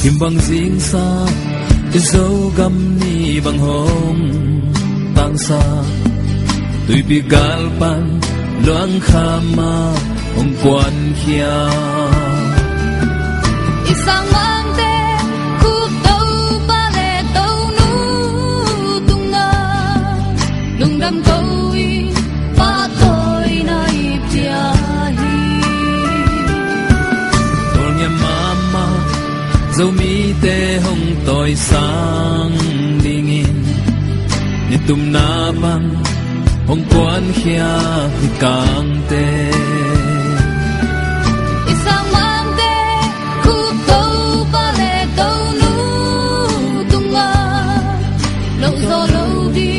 kim bằng riêng xa dấu găm ni bằng hồng tăng xa tùy bị gal pan loang khama ông quan khia isang mangte kup tau pale tau nu tung na lung đam câu i pa tôi na ip tia hi tôi nghe mama dấu mi te hồng tôi sang dingin ni tum na bang hồng quan khia hi kang te isang mangte kup tau pale tau nu tung na lo zo lo di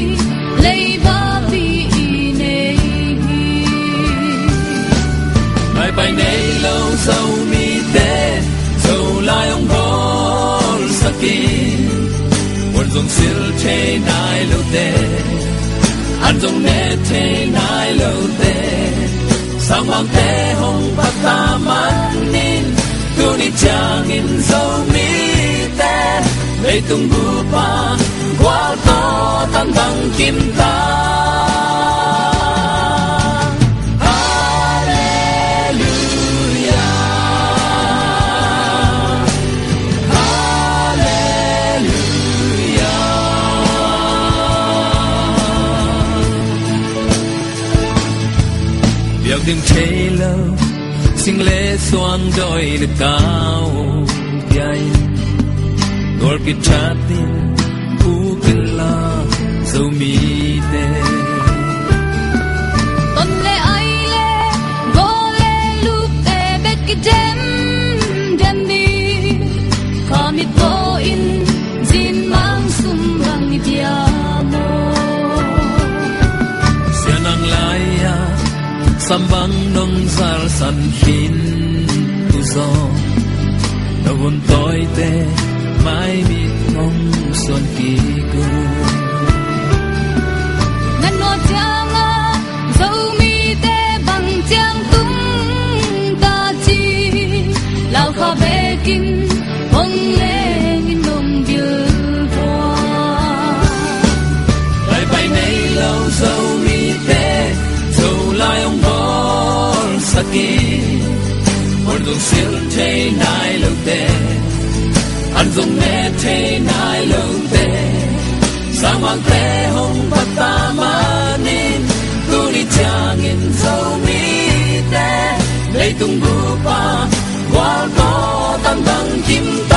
lei ba pi nei hi mai bay nei lâu dấu mi te dấu lai ông bol sakin quân dùng sil che nai lâu te anh dùng nét thế nai lâu te sang mang te hồng bát ta man nin tu ni chang in dấu mi te lấy tung bu pa qua to tan băng kim ta việc đêm chế lâu sinh lễ xoan đôi được cao dài ngồi kia cha tin u kinh la dấu mi te ton le ai le go le lup te bet ki dem đi kamit bo in zin mang sum bang ni dia mo sianang laya sambang nong sar san hin tu zo no vun toi te mai mi ngong son ki ku nan no changa zo mi te bang chang tum ta chi lao kha be kin hong le in nong biu qua bay bay nei lâu dấu mi te dấu lai ông bol sakin quân dùng sil che nai lâu te anh dùng nét thế nai lâu te sang mang te hồng bát ta manin tu ni chang in dấu mi te lấy tung bu pa qua to tan băng kim ta